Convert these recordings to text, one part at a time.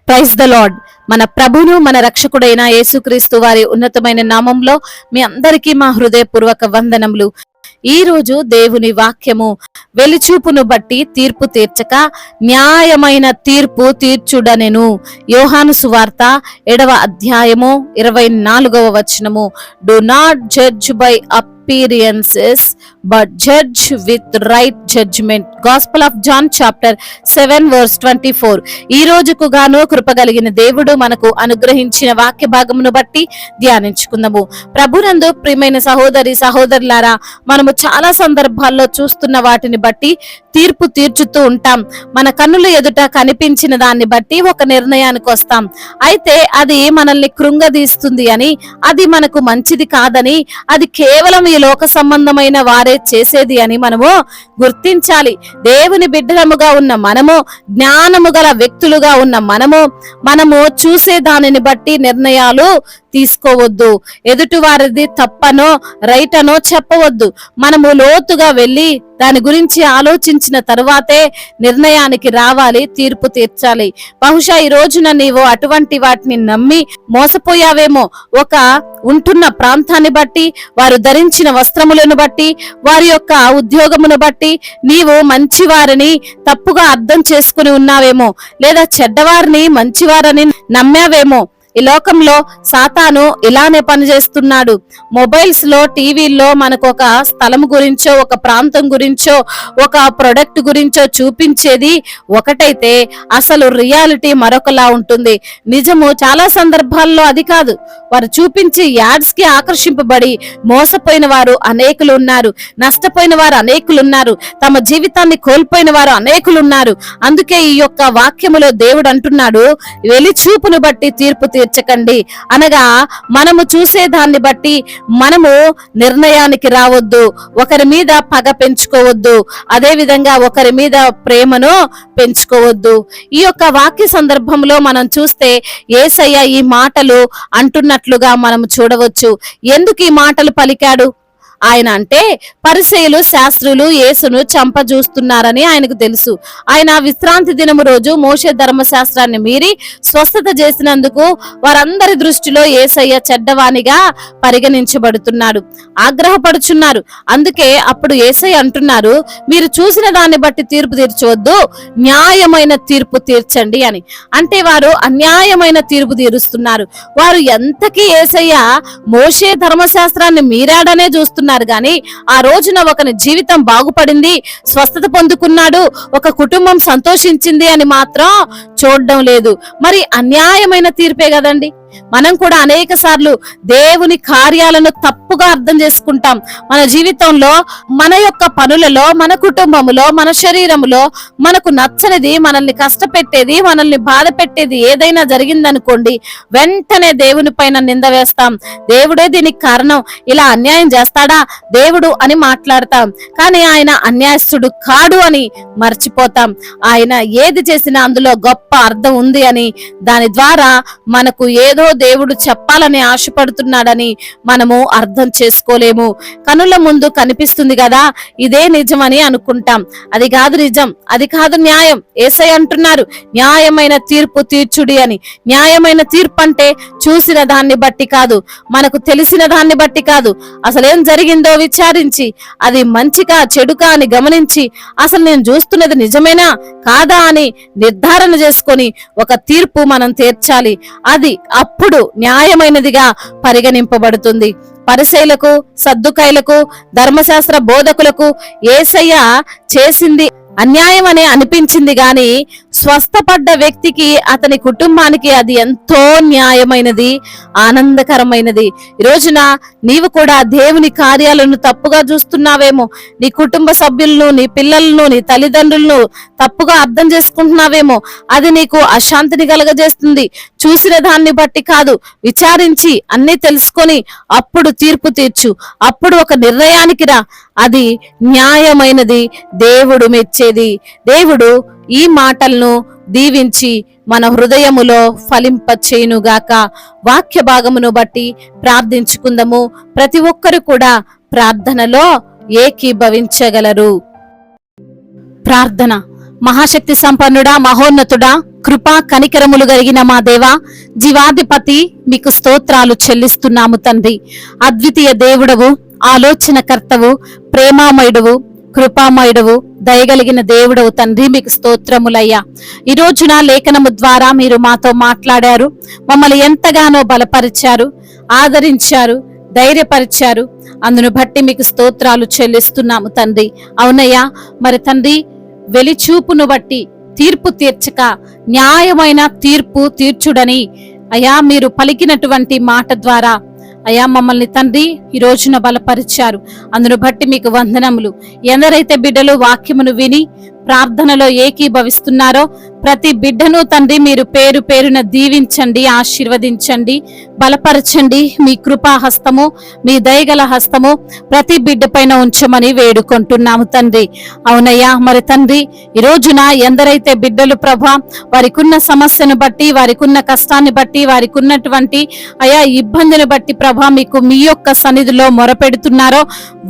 Praise the lord. మన ప్రభును మన రక్షకుడైన యేసుక్రీస్తు వారి ఉన్నతమైన నామంలో మీ అందరికీ మా హృదయపూర్వక వందనములు. ఈ రోజు దేవుని వాక్యము వెలిచూపును బట్టి తీర్పు తీర్చక న్యాయమైన తీర్పు తీర్చుడనెను. యోహాను సువార్త 7వ అధ్యాయము 24వ వచనము. Do not judge by appearances but judge with right judgment. Gospel of John chapter 7 verse 24. ఈ రోజుకు గాను కృపగలిగిన దేవుడు మనకు అనుగ్రహించిన వాక్య భాగమును బట్టి ధ్యానించుకుందాము. ప్రభునందు ప్రియమైన సహోదరి సహోదరులారా, మనము చాలా సందర్భాల్లో చూస్తున్న వాటిని బట్టి తీర్పు తీర్చుతూ ఉంటాం. మన కన్నుల ఎదుట కనిపించిన దాన్ని బట్టి ఒక నిర్ణయానికి వస్తాం. అయితే అది మనల్ని కృంగదీస్తుంది అని, అది మనకు మంచిది కాదని, అది కేవలం ఈ లోక సంబంధమైన వారే చేసేది అని మనము గుర్తించాలి. దేవుని బిడ్డలముగా ఉన్న మనము, జ్ఞానము గల వ్యక్తులుగా ఉన్న మనము చూసే దానిని బట్టి నిర్ణయాలు తీసుకోవద్దు. ఎదుటి వారిది తప్పనో రైట్ అనో చెప్పవద్దు. మనము లోతుగా వెళ్ళి దాని గురించి ఆలోచించిన తరువాతే నిర్ణయానికి రావాలి, తీర్పు తీర్చాలి. బహుశా ఈ రోజున నీవు అటువంటి వాటిని నమ్మి మోసపోయావేమో. ఒక ఉంటున్న ప్రాంతాన్ని బట్టి, వారు ధరించిన వస్త్రములను బట్టి, వారి యొక్క ఉద్యోగమును బట్టి నీవు మంచివారిని తప్పుగా అర్థం చేసుకుని ఉన్నావేమో, లేదా చెడ్డవారిని మంచివారని నమ్మావేమో. ఈ లోకంలో సాతాను ఇలానే పనిచేస్తున్నాడు. మొబైల్స్ లో, టీవీల్లో మనకు ఒక స్థలం గురించో, ఒక ప్రాంతం గురించో, ఒక ప్రొడక్ట్ గురించో చూపించేది ఒకటైతే అసలు రియాలిటీ మరొకలా ఉంటుంది. నిజము చాలా సందర్భాల్లో అది కాదు. వారు చూపించే యాడ్స్ కి ఆకర్షింపబడి మోసపోయిన వారు అనేకులు ఉన్నారు, నష్టపోయిన వారు అనేకులు ఉన్నారు, తమ జీవితాన్ని కోల్పోయిన వారు అనేకులు ఉన్నారు. అందుకే ఈ యొక్క వాక్యములో దేవుడు అంటున్నాడు, వెలిచూపును బట్టి తీర్పు తీర్చకండి. అనగా మనము చూసే దాన్ని బట్టి మనము నిర్ణయానికి రావద్దు. ఒకరి మీద పగ పెంచుకోవద్దు, అదే విధంగా ఒకరి మీద ప్రేమను పెంచుకోవద్దు. ఈ యొక్క వాక్య సందర్భంలో మనం చూస్తే యేసయ్య ఈ మాటలు అంటున్నట్లుగా మనం చూడవచ్చు. ఎందుకు ఈ మాటలు పలికాడు ఆయన అంటే, పరిసయ్యులు శాస్త్రులు యేసును చంపజూస్తున్నారని ఆయనకు తెలుసు. ఆయన విశ్రాంతి దినము రోజు మోషే ధర్మశాస్త్రాన్ని మీరి స్వస్థత చేసినందుకు వారందరి దృష్టిలో యేసయ్య చెడ్డవానిగా పరిగణించబడుతున్నాడు, ఆగ్రహపడుచున్నారు. అందుకే అప్పుడు యేసయ్య అంటున్నారు, మీరు చూసిన దాన్ని బట్టి తీర్పు తీర్చవద్దు, న్యాయమైన తీర్పు తీర్చండి అని. అంటే వారు అన్యాయమైన తీర్పు తీరుస్తున్నారు. వారు ఎంతకీ యేసయ్య మోషే ధర్మశాస్త్రాన్ని మీరాడనే చూస్తున్నారు గాని, ఆ రోజున ఒకని జీవితం బాగుపడింది, స్వస్థత పొందుకున్నాడు, ఒక కుటుంబం సంతోషించింది అని మాత్రం చూడడం లేదు. మరి అన్యాయమైన తీర్పే కదండి. మనం కూడా అనేక సార్లు దేవుని కార్యాలను తప్పుగా అర్థం చేసుకుంటాం. మన జీవితంలో, మన యొక్క పనులలో, మన కుటుంబములో, మన శరీరములో మనకు నచ్చనిది, మనల్ని కష్టపెట్టేది, మనల్ని బాధ పెట్టేది ఏదైనా జరిగిందనుకోండి, వెంటనే దేవుని పైన నింద వేస్తాం. దేవుడే దీనికి కారణం, ఇలా అన్యాయం చేస్తాడా దేవుడు అని మాట్లాడతాం. కానీ ఆయన అన్యాయస్తుడు కాడు అని మర్చిపోతాం. ఆయన ఏది చేసినా అందులో గొప్ప అర్థం ఉంది అని, దాని ద్వారా మనకు ఏదో దేవుడు చెప్పాలని ఆశపడుతున్నాడని మనము అర్థం చేసుకోలేము. కనుల ముందు కనిపిస్తుంది కదా, ఇదే నిజమని అనుకుంటాం. అది కాదు నిజం, అది కాదు న్యాయం. యేసయ్య అంటున్నారు, న్యాయమైన తీర్పు తీర్చుడి అని. న్యాయమైన తీర్పు అంటే చూసిన దాన్ని బట్టి కాదు, మనకు తెలిసిన దాన్ని బట్టి కాదు, అసలేం జరిగిందో విచారించి, అది మంచిగా చెడుకా అని గమనించి, అసలు నేను చూస్తున్నది నిజమేనా కాదా అని నిర్ధారణ చేసుకొని ఒక తీర్పు మనం తీర్చాలి. అది అప్పుడు న్యాయమైనదిగా పరిగణింపబడుతుంది. పరిసయ్యులకు, సద్దుకాయులకు, ధర్మశాస్త్ర బోధకులకు యేసయ్య చేసింది అన్యాయం అని అనిపించింది గాని, స్వస్థపడ్డ వ్యక్తికి, అతని కుటుంబానికి అది ఎంతో న్యాయమైనది, ఆనందకరమైనది. ఈ రోజున నీవు కూడా దేవుని కార్యాలను తప్పుగా చూస్తున్నావేమో, నీ కుటుంబ సభ్యులను, నీ పిల్లలను, నీ తల్లిదండ్రులను తప్పుగా అర్థం చేసుకుంటున్నావేమో. అది నీకు అశాంతిని కలగజేస్తుంది. చూసిన దాన్ని బట్టి కాదు, విచారించి అన్ని తెలుసుకొని అప్పుడు తీర్పు తీర్చు, అప్పుడు ఒక నిర్ణయానికి రా. అది న్యాయమైనది, దేవుడు మెచ్చేది. దేవుడు ఈ మాటలను దీవించి మన హృదయములో ఫలింపచేయునుగాక. వాక్య భాగమును బట్టి ప్రార్థించుకుందాము. ప్రతి ఒక్కరు కూడా ప్రార్థనలో ఏకీభవించగలరు. ప్రార్థన. మహాశక్తి సంపన్నుడా, మహోన్నతుడా, కృపా కనికరములు కలిగిన మా దేవా, జీవాధిపతి, మీకు స్తోత్రాలు చెల్లిస్తున్నాము తండ్రి. అద్వితీయ దేవుడవు, ఆలోచనకర్తవు, ప్రేమామయుడవు, కృపామయుడవు, దయగలిగిన దేవుడవు తండ్రి, మీకు స్తోత్రములయ్యా. ఈ రోజున లేఖనము ద్వారా మీరు మాతో మాట్లాడారు, మమ్మల్ని ఎంతగానో బలపరిచారు, ఆదరించారు, ధైర్యపరిచారు. అందును బట్టి మీకు స్తోత్రాలు చెల్లిస్తున్నాము తండ్రి. అవునయ్యా, మరి తండ్రి, వెలిచూపును బట్టి తీర్పు తీర్చక న్యాయమైన తీర్పు తీర్చుడని అయా మీరు పలికినటువంటి మాట ద్వారా అయా మమ్మల్ని తండ్రి ఈ రోజున బలపరిచారు. అందును బట్టి మీకు వందనములు. ఎందరైతే బిడ్డలు వాక్యమును విని ప్రార్థనలో ఏకీభవిస్తున్నారో ప్రతి బిడ్డను తండ్రి మీరు పేరు పేరున దీవించండి, ఆశీర్వదించండి, బలపరచండి. మీ కృపా హస్తము, మీ దయగల హస్తము ప్రతి బిడ్డ పైన ఉంచమని వేడుకుంటున్నాము తండ్రి. అవునయ్యా, మరి తండ్రి ఈ రోజున ఎందరైతే బిడ్డలు ప్రభా వారికున్న సమస్యను బట్టి, వారికున్న కష్టాన్ని బట్టి, వారికి ఉన్నటువంటి అయా ఇబ్బందిని బట్టి ప్రభా మీకు మీ యొక్క సన్నిధిలో మొరపెడుతున్నారో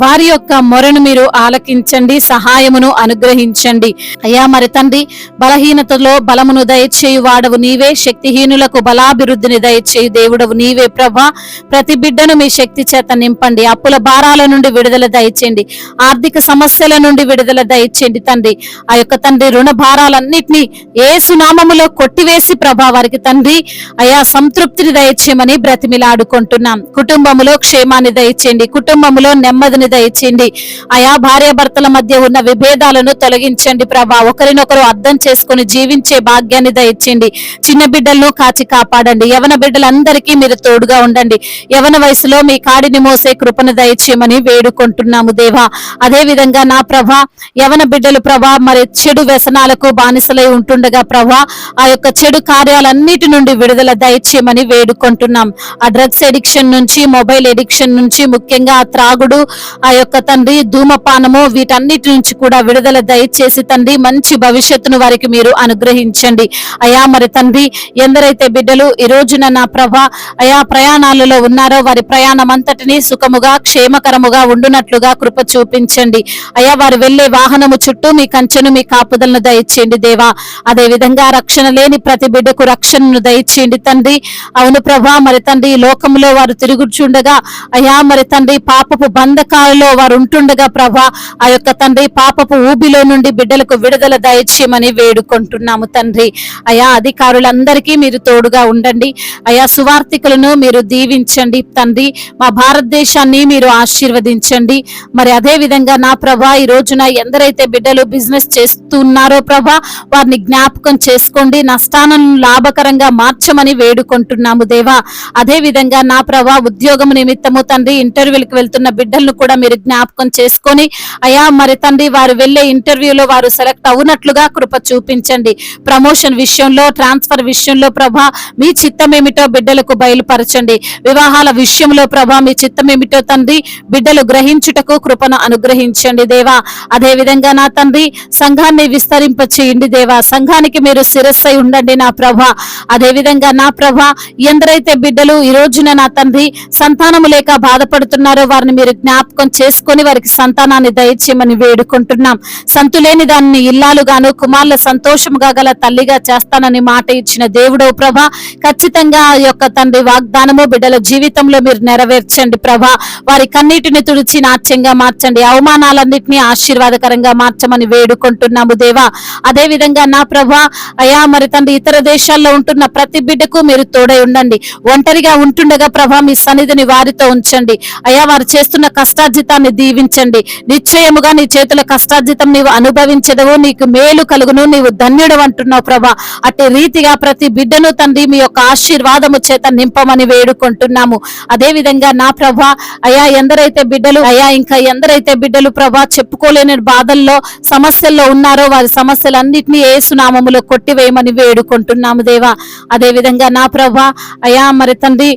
వారి యొక్క మొరను మీరు ఆలకించండి, సహాయమును అనుగ్రహించండి. అయ్యా మరి తండ్రి, బలహీనతలో బలమును దయచేయు వాడవు నీవే, శక్తిహీనులకు బలాభివృద్ధిని దయచేయు దేవుడవు నీవే ప్రభా. ప్రతి బిడ్డను మీ శక్తి చేత నింపండి. అప్పుల భారాల నుండి విడుదల దయచేయండి, ఆర్థిక సమస్యల నుండి విడుదల దయచేయండి తండ్రి. ఆ యొక్క తండ్రి రుణ భారాలన్నిటినీ యేసు నామములో కొట్టివేసి ప్రభా వారికి తండ్రి అయా సంతృప్తిని దయచేయమని బ్రతిమిలాడుకుంటున్నాం. కుటుంబములో క్షేమాన్ని దయచేయండి, కుటుంబములో నెమ్మదిని దయచేయండి. అయా భార్యాభర్తల మధ్య ఉన్న విభేదాలను తొలగించండి ప్రభా. ఒకరినొకరు అర్థం చేసుకుని జీవించే భాగ్యాన్ని దయచేయండి. చిన్న బిడ్డలను కాచి కాపాడండి. యవన బిడ్డలందరికీ మీరు తోడుగా ఉండండి. యవన వయసులో మీ కాడిని మోసే కృపను దయచేయమని వేడుకుంటున్నాము దేవా. అదే విధంగా నా ప్రభా యవన బిడ్డలు ప్రభా మరి చెడు వ్యసనాలకు బానిసలై ఉంటుండగా ప్రభా ఆ యొక్క చెడు కార్యాలన్నిటి నుండి విడుదల దయచేయమని వేడుకుంటున్నాం. ఆ డ్రగ్స్ ఎడిక్షన్ నుంచి, మొబైల్ ఎడిక్షన్ నుంచి, ముఖ్యంగా ఆ త్రాగుడు, ఆ యొక్క తండ్రి ధూమపానము, వీటన్నిటి నుంచి కూడా విడుదల దయచేసి తండ్రి మంచి భవిష్యత్తును వారికి మీరు అనుగ్రహించండి. అయా మరి తండ్రి ఎందరైతే బిడ్డలు ఈ రోజున నా ప్రభా అయా ప్రయాణాలలో ఉన్నారో వారి ప్రయాణం అంతటినీ సుఖముగా క్షేమకరముగా ఉండునట్లుగా కృప చూపించండి. అయా వారు వెళ్లే వాహనము చుట్టూ మీ కంచెను, మీ కాపుదలను దయచేయండి దేవా. అదే విధంగా రక్షణ లేని ప్రతి బిడ్డకు రక్షణను దయచేయండి తండ్రి. అవును ప్రభా మరి తండ్రి లోకంలో వారు తిరుగుచుండగా అయా మరి తండ్రి పాపపు బంధకాలలో వారు ఉంటుండగా ప్రభా ఆ యొక్క తండ్రి పాపపు ఊబిలో నుండి బిడ్డలకు విడుదల దయచేయమని వేడుకుంటున్నాము తండ్రి. అయా అధికారులందరికీ మీరు తోడుగా ఉండండి. అయా సువార్థికులను మీరు దీవించండి తండ్రి. మా భారతదేశాన్ని మీరు ఆశీర్వదించండి. మరి అదే విధంగా నా ప్రభా ఈ రోజున ఎందరైతే బిడ్డలు బిజినెస్ చేస్తున్నారో ప్రభా వారిని జ్ఞాపకం చేసుకోండి, నష్టాలను లాభకరంగా మార్చమని వేడుకుంటున్నాము దేవా. అదే విధంగా నా ప్రభా ఉద్యోగం నిమిత్తము తండ్రి ఇంటర్వ్యూలకు వెళ్తున్న బిడ్డలను కూడా మీరు జ్ఞాపకం చేసుకొని అయా మరి తండ్రి వారు వెళ్లే ఇంటర్వ్యూలో వారు సెలెక్ట్ అవునట్లుగా కృప చూపించండి. ప్రమోషన్ విషయంలో, ట్రాన్స్ఫర్ విషయంలో ప్రభా మీ చిత్తమేమిటో బిడ్డలకు బయలుపరచండి. వివాహాల విషయంలో ప్రభా మీ చిత్తమేమిటో తండ్రి బిడ్డలు గ్రహించుటకు కృపను అనుగ్రహించండి దేవా. అదే విధంగా నా తండ్రి సంఘాన్ని విస్తరింప చేయండి దేవా. సంఘానికి మీరు శిరస్సై ఉండండి నా ప్రభా. అదే విధంగా నా ప్రభా ఎందరైతే బిడ్డలు ఈ రోజున నా తండ్రి సంతానము లేక బాధపడుతున్నారో వారిని మీరు జ్ఞాపకం చేసుకొని వారికి సంతానాన్ని దయచేయమని వేడుకుంటున్నాం. సంతులేని దాన్ని ఇల్లాలుగాను, కుమారుల సంతోషముగా గల తల్లిగా చేస్తానని మాట ఇచ్చిన దేవుడవు ప్రభా. ఖచ్చితంగా ఆ యొక్క తండ్రి వాగ్దానము బిడ్డల జీవితంలో మీరు నెరవేర్చండి ప్రభా. వారి కన్నీటిని తుడిచి నాట్యంగా మార్చండి, అవమానాలన్నింటినీ ఆశీర్వాదకరంగా మార్చమని వేడుకుంటున్నాము దేవా. అదే విధంగా నా ప్రభా అయా మరి తండ్రి ఇతర దేశాల్లో ఉంటున్న ప్రతి బిడ్డకు మీరు తోడై ఉండండి. ఒంటరిగా ఉంటుండగా ప్రభా మీ సన్నిధిని వారితో ఉంచండి. అయా వారు చేస్తున్న కష్టార్జితాన్ని దీవించండి. నిశ్చయముగా నీ చేతుల కష్టార్జితం నీవు అనుభవించదవు, నీకు మేలు కలుగును, నీవు ధన్యుడు అంటున్నావు ప్రభా. అట్టి రీతిగా ప్రతి బిడ్డను తండ్రి మీ యొక్క ఆశీర్వాదము చేత నింపమని వేడుకుంటున్నాము. అదే విధంగా నా ప్రభా అయా ఎందరైతే బిడ్డలు ఇంకా ఎందరైతే బిడ్డలు ప్రభా చెప్పుకోలేని బాధల్లో సమస్యల్లో ఉన్నారో వారి సమస్యలన్నింటినీ యేసు నామములో కొట్టివేయమని వేడుకుంటున్నాము దేవా. అదే విధంగా నా ప్రభా అయా మరి తండ్రి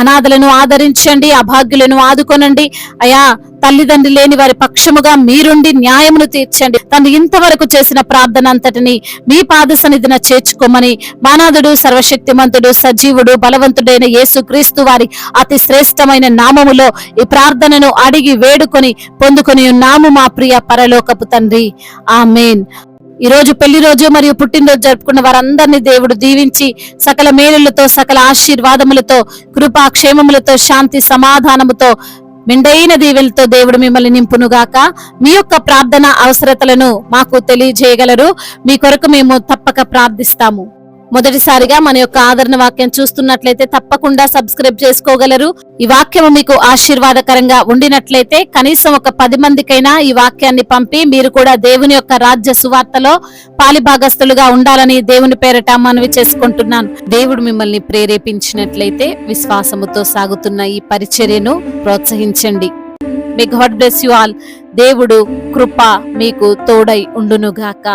అనాథలను ఆదరించండి, అభాగ్యులను ఆదుకొనండి. అయా తల్లిదండ్రి లేని వారి పక్షముగా మీరుండి న్యాయమును తీర్చండి. తను ఇంతవరకు చేసిన ప్రార్థన అంతటిని మీ పాద సన్నిధిన చేర్చుకోమని మానాథుడు, సర్వశక్తిమంతుడు, సజీవుడు, బలవంతుడైన యేసుక్రీస్తు వారి అతి శ్రేష్టమైన నామములో ఈ ప్రార్థనను అడిగి వేడుకొని పొందుకొని ఉన్నాము మా ప్రియ పరలోకపు తండ్రి. ఆమేన్. ఈ రోజు పెళ్లి రోజు మరియు పుట్టినరోజు జరుపుకున్న వారందరినీ దేవుడు దీవించి సకల మేలులతో, సకల ఆశీర్వాదములతో, కృపా క్షేమములతో, శాంతి సమాధానముతో, మెండైన దీవెలతో దేవుడు మిమ్మల్ని నింపునుగాక. మీ యొక్క ప్రార్థన అవసరతలను మాకు తెలియజేయగలరు. మీ కొరకు మేము తప్పక ప్రార్థిస్తాము. మొదటిసారిగా మన యొక్క ఆదరణ వాక్యం చూస్తున్నట్లయితే తప్పకుండా సబ్స్క్రైబ్ చేసుకోగలరు. ఈ వాక్యము మీకు ఆశీర్వాదకరంగా ఉండినట్లయితే కనీసం ఒక 10 మందికైనా ఈ వాక్యాన్ని పంపి మీరు కూడా దేవుని యొక్క రాజ్య సువార్తలో పాలిభాగస్తులుగా ఉండాలని దేవుని పేరట మనవి చేసుకుంటున్నాను. దేవుడు మిమ్మల్ని ప్రేరేపించినట్లయితే విశ్వాసముతో సాగుతున్న ఈ పరిచర్యను ప్రోత్సహించండి. May God bless you all. దేవుడు కృప మీకు తోడై ఉండునుగాక.